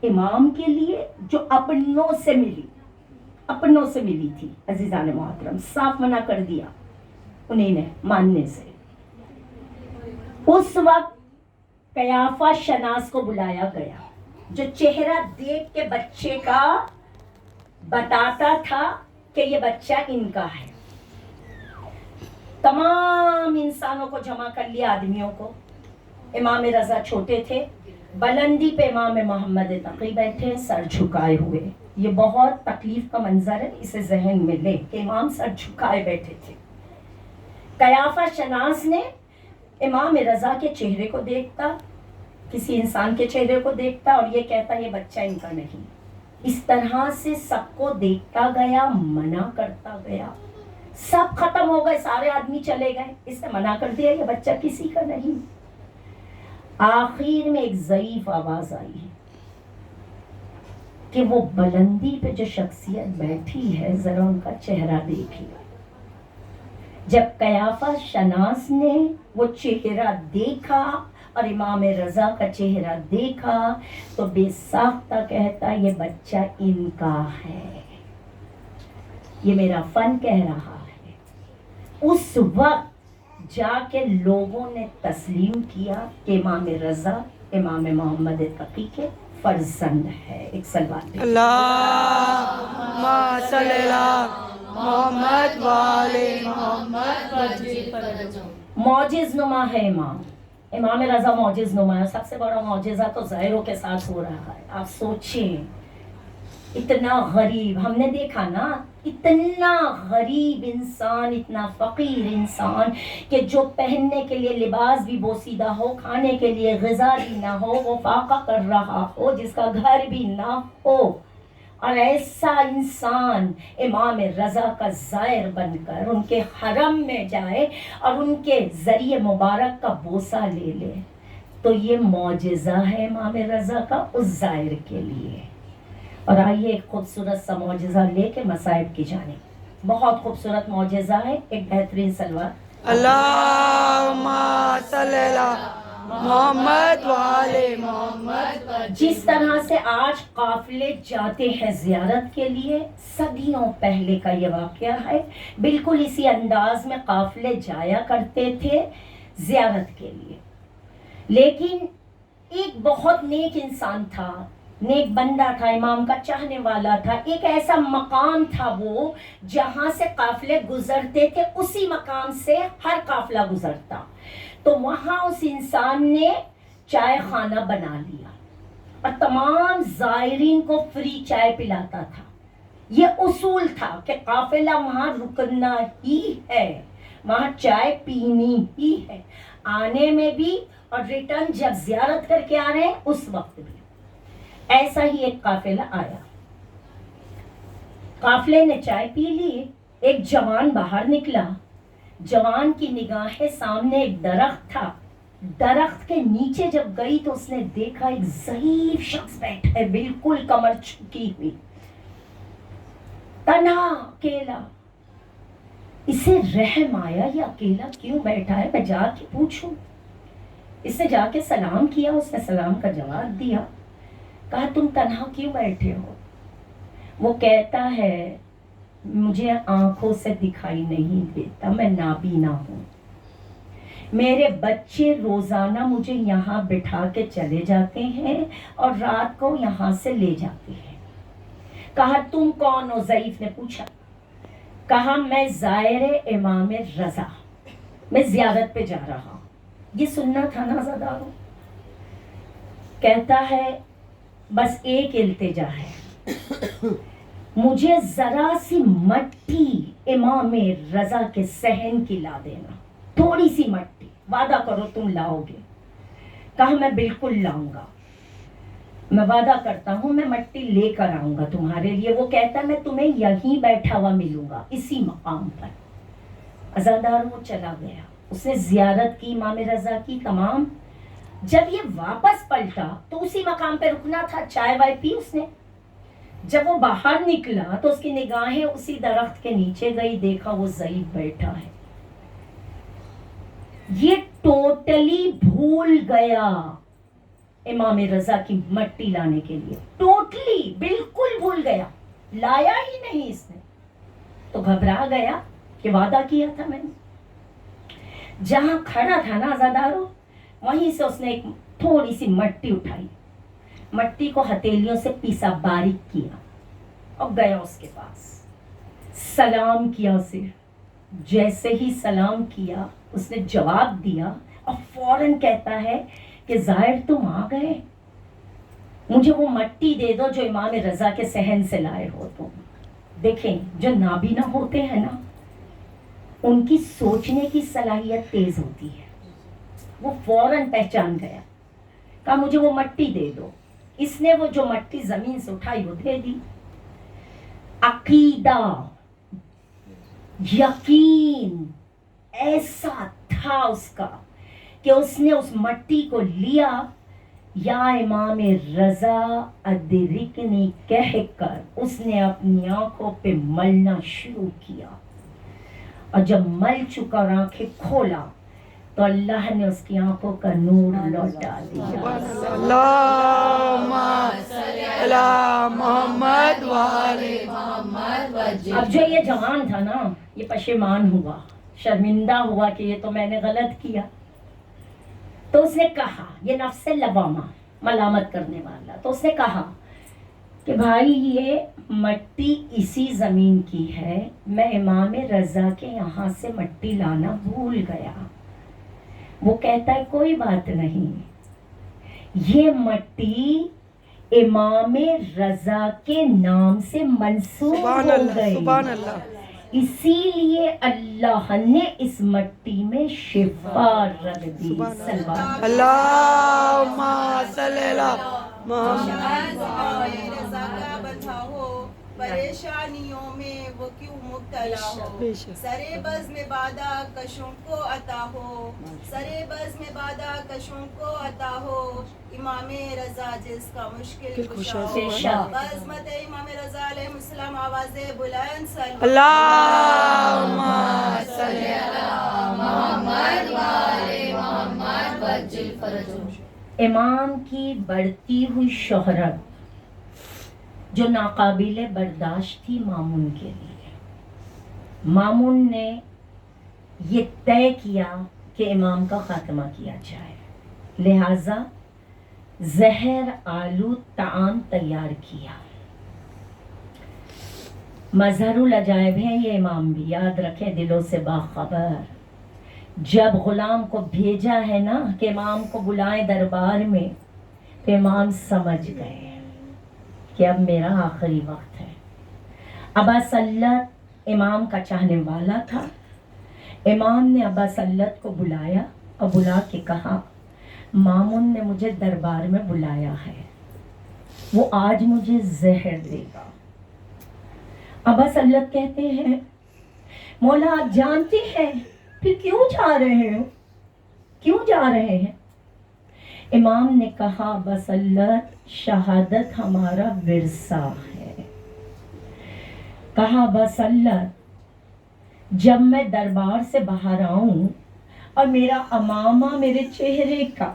امام کے لیے جو اپنوں سے ملی تھی، عزیزان محترم، صاف منع کر دیا انہیں نے ماننے سے. اس وقت قیافہ شناس کو بلایا گیا جو چہرہ دیکھ کے بچے کا بتاتا تھا کہ یہ بچہ ان کا ہے. تمام انسانوں کو جمع کر لیا، آدمیوں کو. امام رضا چھوٹے تھے، بلندی پہ امام محمد تقی بیٹھے سر جھکائے ہوئے. یہ بہت تکلیف کا منظر ہے، اسے ذہن میں لے کہ امام سر جھکائے بیٹھے تھے. قیافہ شناس نے امام رضا کے چہرے کو دیکھتا، کسی انسان کے چہرے کو دیکھتا اور یہ کہتا یہ بچہ ان کا نہیں. اس طرح سے سب کو دیکھتا گیا، منع کرتا گیا. سب ختم ہو گئے، سارے آدمی چلے گئے، اس نے منع کر دیا یہ بچہ کسی کا نہیں. آخر میں ایک ضعیف آواز آئی کہ وہ بلندی پہ جو شخصیت بیٹھی ہے ذرا ان کا چہرہ دیکھیے. جب قیافہ شناس نے وہ چہرہ دیکھا اور امام رضا کا چہرہ دیکھا تو بے ساختہ کہتا یہ بچہ ان کا ہے، یہ میرا فن کہہ رہا ہے. اس وقت جا کے لوگوں نے تسلیم کیا کہ امام رضا امام محمد تقی کے فرزند ہے. ایک سلوات اللہم صلی اللہ محمد والے محمد. معجز نما ہے امام رضا معجز نما ہے. سب سے بڑا معجزہ تو ظاہروں کے ساتھ ہو رہا ہے. آپ سوچیں اتنا غریب، ہم نے دیکھا نا، اتنا غریب انسان، اتنا فقیر انسان کہ جو پہننے کے لیے لباس بھی بوسیدہ ہو، کھانے کے لیے غذا بھی نہ ہو، وہ فاقہ کر رہا ہو، جس کا گھر بھی نہ ہو، اور ایسا انسان امام رضا کا زائر بن کر ان کے حرم میں جائے اور ان کے ذریعے مبارک کا بوسہ لے لے، تو یہ معجزہ ہے امام رضا کا اس زائر کے لیے. اور آئیے ایک خوبصورت سا معجزہ لے کے مصائب کی جانب. بہت خوبصورت معجزہ ہے، ایک بہترین سلوات. اللہم صلی اللہ محمد والے محمد. جس طرح سے آج قافلے جاتے ہیں زیارت کے لیے، صدیوں پہلے کا یہ واقعہ ہے. بالکل اسی انداز میں قافلے جایا کرتے تھے زیارت کے لیے. لیکن ایک بہت نیک انسان تھا، نیک بندہ تھا، امام کا چاہنے والا تھا. ایک ایسا مقام تھا وہ جہاں سے قافلے گزرتے تھے، اسی مقام سے ہر قافلہ گزرتا. تو وہاں اس انسان نے چائے خانہ بنا لیا اور تمام زائرین کو فری چائے پلاتا تھا. یہ اصول تھا کہ قافلہ وہاں رکنا ہی ہے، وہاں چائے پینی ہی ہے، آنے میں بھی اور ریٹرن جب زیارت کر کے آ رہے ہیں اس وقت بھی. ایسا ہی ایک قافلہ آیا، قافلے نے چائے پی لی. ایک جوان باہر نکلا، جوان کی نگاہیں سامنے ایک درخت تھا. درخت کے نیچے جب گئی تو اس نے دیکھا ایک ضعیف شخص بیٹھا ہے، بالکل کمر جھکی ہوئی، تنہا اکیلا. اسے رحم آیا یہ اکیلا کیوں بیٹھا ہے، میں جا کے پوچھوں. اس نے جا کے سلام کیا، اس نے سلام کا جواب دیا. کہا تم تنہا کیوں بیٹھے ہو؟ وہ کہتا ہے مجھے آنکھوں سے دکھائی نہیں دیتا، میں نابینا ہوں. میرے بچے روزانہ مجھے یہاں بٹھا کے چلے جاتے ہیں اور رات کو یہاں سے لے جاتے ہیں. کہا تم کون ہو؟ ضعیف نے پوچھا. کہا میں زائر امام رضا، میں زیارت پہ جا رہا ہوں. یہ سننا تھا نا زدارو. کہتا ہے بس ایک التجا ہے، مجھے ذرا سی مٹی امام رضا کے صحن کی لا دینا، تھوڑی سی مٹی، وعدہ کرو تم لاؤ گے. کہا میں بالکل لاؤں گا، میں وعدہ کرتا ہوں میں مٹی لے کر آؤں گا تمہارے لیے. وہ کہتا ہے میں تمہیں یہیں بیٹھا ہوا ملوں گا اسی مقام پر. عزادار وہ چلا گیا، اس نے زیارت کی امام رضا کی تمام. جب یہ واپس پلٹا تو اسی مقام پہ رکنا تھا، چائے وائے پی اس نے. جب وہ باہر نکلا تو اس کی نگاہیں اسی درخت کے نیچے گئی، دیکھا وہ ضعیف بیٹھا ہے. یہ ٹوٹلی بھول گیا امام رضا کی مٹی لانے کے لیے، ٹوٹلی بالکل بھول گیا، لایا ہی نہیں اس نے. تو گھبرا گیا کہ وعدہ کیا تھا میں نے. جہاں کھڑا تھا نا عزادارو، وہیں سے اس نے ایک تھوڑی سی مٹی اٹھائی، مٹی کو ہتھیلیوں سے پیسا، باریک کیا اور گیا اس کے پاس، سلام کیا اسے. جیسے ہی سلام کیا اس نے جواب دیا اور فوراً کہتا ہے کہ ظاہر تم آ گئے، مجھے وہ مٹی دے دو جو امام رضا کے صحن سے لائے ہو تم. دیکھیں جو نابینا ہوتے ہیں نا، ان کی سوچنے کی صلاحیت تیز ہوتی ہے. وہ فوراً پہچان گیا، کہا مجھے وہ مٹی دے دو. اس نے وہ جو مٹی زمین سے اٹھائی وہ دے دی. عقیدہ، یقین ایسا تھا اس کا کہ اس نے اس مٹی کو لیا، یا امام رضا ادرکنی کہہ کر اس نے اپنی آنکھوں پہ ملنا شروع کیا. اور جب مل چکا اور آنکھیں کھولا تو اللہ نے اس کی آنکھوں کا نور لوٹا دیا. اللہم صلی علی محمد وآل محمد وجل. اب جو یہ جوان تھا نا، یہ پشیمان ہوا، شرمندہ ہوا کہ یہ تو میں نے غلط کیا. تو اس نے کہا، یہ نفس لوامہ، ملامت کرنے والا، تو اس نے کہا کہ بھائی یہ مٹی اسی زمین کی ہے، میں امام رضا کے یہاں سے مٹی لانا بھول گیا. وہ کہتا ہے کوئی بات نہیں، یہ مٹی امام رضا کے نام سے منسوب سبحان ہو اللہ، گئی، سبحان اللہ. اسی لیے اللہ نے اس مٹی میں شفا رکھ دی. سلام. اللہم صلی علی محمد. رضا کا بندھا ہو، پریشانیوں میں وہ کیوں مبتلا ہو. سرے بز میں بادہ کشوں کو عطا ہو، سرے بز میں بادہ کشوں کو عطا ہو. امام رضا جس کا مشکل کشا ہو، بزمت امام رضا علیہ السلام آواز بلند سلام. اللہم صلی علی محمد وآل محمد وجل فرجہ. امام کی بڑھتی ہوئی شہرت جو ناقابل برداشت تھی مامون کے لیے، مامون نے یہ طے کیا کہ امام کا خاتمہ کیا جائے، لہٰذا زہر آلود طعام تیار کیا. مظہر العجائب ہے یہ امام بھی، یاد رکھیں دلوں سے باخبر. جب غلام کو بھیجا ہے نا کہ امام کو بلائیں دربار میں، تو امام سمجھ گئے کہ اب میرا آخری وقت ہے. ابا سلت امام کا چاہنے والا تھا. امام نے ابا سلت کو بلایا اور بلا کے کہا مامون نے مجھے دربار میں بلایا ہے، وہ آج مجھے زہر دے گا. ابا سلت کہتے ہیں مولا آپ جانتے ہیں پھر کیوں جا رہے ہو، کیوں جا رہے ہیں؟ امام نے کہا بسلت شہادت ہمارا ورثہ ہے. کہا بسلت جب میں دربار سے باہر آؤں اور میرا امامہ میرے چہرے کا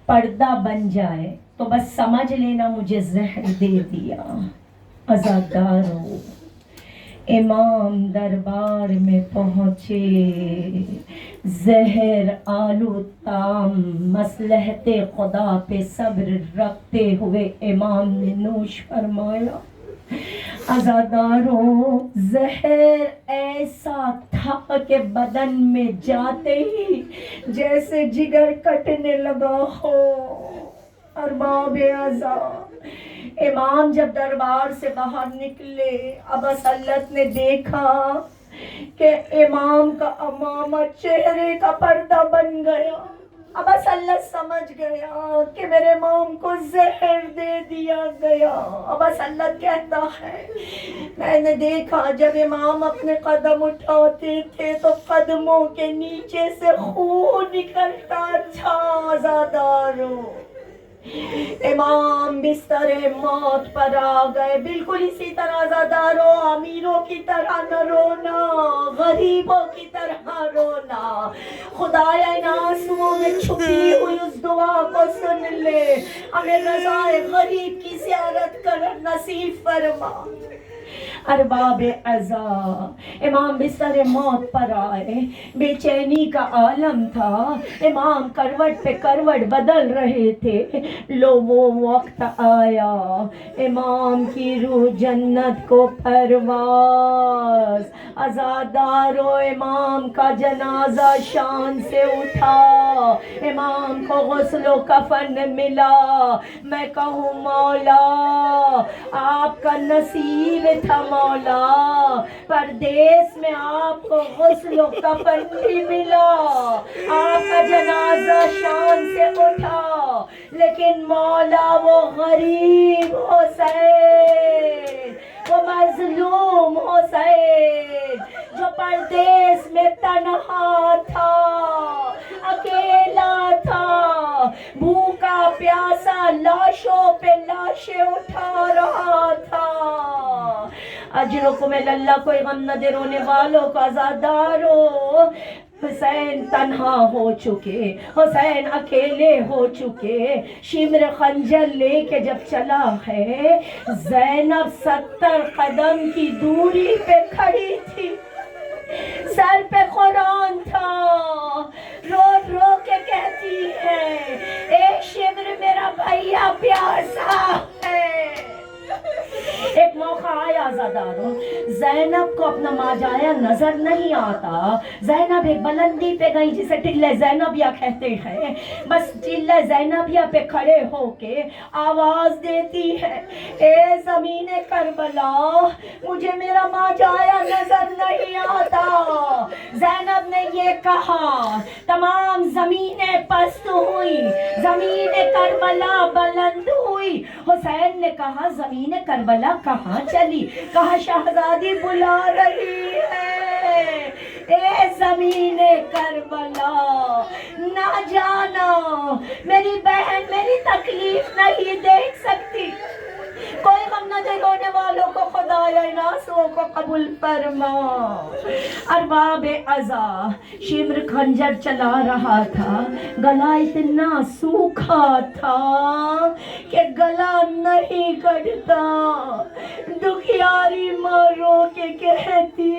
پردہ بن جائے تو بس سمجھ لینا مجھے زہر دے دیا. عزادارو امام دربار میں پہنچے، زہر آلود طعام مصلحت خدا پہ صبر رکھتے ہوئے امام نے نوش فرمایا. عزادارو زہر ایسا تھا کہ بدن میں جاتے ہی جیسے جگر کٹنے لگا ہو. ارباب اعزاز امام جب دربار سے باہر نکلے، ابا سلت نے دیکھا کہ امام کا امامہ چہرے کا پردہ بن گیا. ابا سلت سمجھ گیا کہ میرے امام کو زہر دے دیا گیا. ابا سلت کہتا ہے میں نے دیکھا جب امام اپنے قدم اٹھاتے تھے تو قدموں کے نیچے سے خون نکلتا تھا. عزادارو امام بستر موت پر آ گئے. بالکل اسی طرح عزادارو امیروں کی طرح نہ رونا, غریبوں کی طرح رونا. خدایا ان آنسوؤں میں چھپی ہوئی اس دعا کو سن لے, ہمیں رضائے غریب کی زیارت کر نصیب فرما. ارباب عزا امام بستر موت پر آئے, بے چینی کا عالم تھا, امام کروٹ پہ کروٹ بدل رہے تھے. لو وہ وقت آیا, امام کی روح جنت کو پرواز. عزادارو امام کا جنازہ شان سے اٹھا, امام کو غسل و کفن ملا. میں کہوں مولا آپ کا نصیب تھا مولا, پردیس میں آپ کو غسل و کفن بھی ملا, آپ کا جنازہ شان سے اٹھا. لیکن مولا وہ غریب حسین, وہ مظلوم حسین جو پردیس میں تنہا تھا, اکیلا تھا, بھوکا پیاسا لاشوں پہ لاشیں اٹھا رہا تھا. اجرکم اللہ, کوئی غم نہ دے رونے والوں کا. عزادارو حسین تنہا ہو چکے, حسین اکیلے ہو چکے. شمر خنجر لے کے جب چلا ہے, زینب 70 قدم کی دوری پہ کھڑی تھی, سر پہ قرآن تھا, رو رو کے کہتی ہے اے شمر میرا بھیا پیاسا ہے. ایک موقع آیا عزادارو, زینب کو اپنا ماجایا نظر نہیں آتا. زینب ایک بلندی پہ گئی جسے ٹلے زینبیہ کہتے ہیں, بس ٹلے زینبیہ پہ کھڑے ہو کے آواز دیتی ہے اے زمین کربلا مجھے میرا ماجایا نظر نہیں آتا. زینب نے یہ کہا, تمام زمینیں پست ہوئی, زمین کربلا بلند ہوئی. حسین نے کہا زمین کربلا کہاں چلی؟ کہا شہزادی بلا رہی ہے. اے زمین کربلا نہ جانا, میری بہن میری تکلیف نہیں دیکھ سکتی. کوئی غم نہ دے رونے والوں کو, خدایا ان آنسوؤں کو قبول فرما. ارباب عزا شمر خنجر چلا رہا تھا, گلا اتنا سوکھا تھا کہ گلا نہیں کٹتا. دکھیاری ماں رو کے کہتی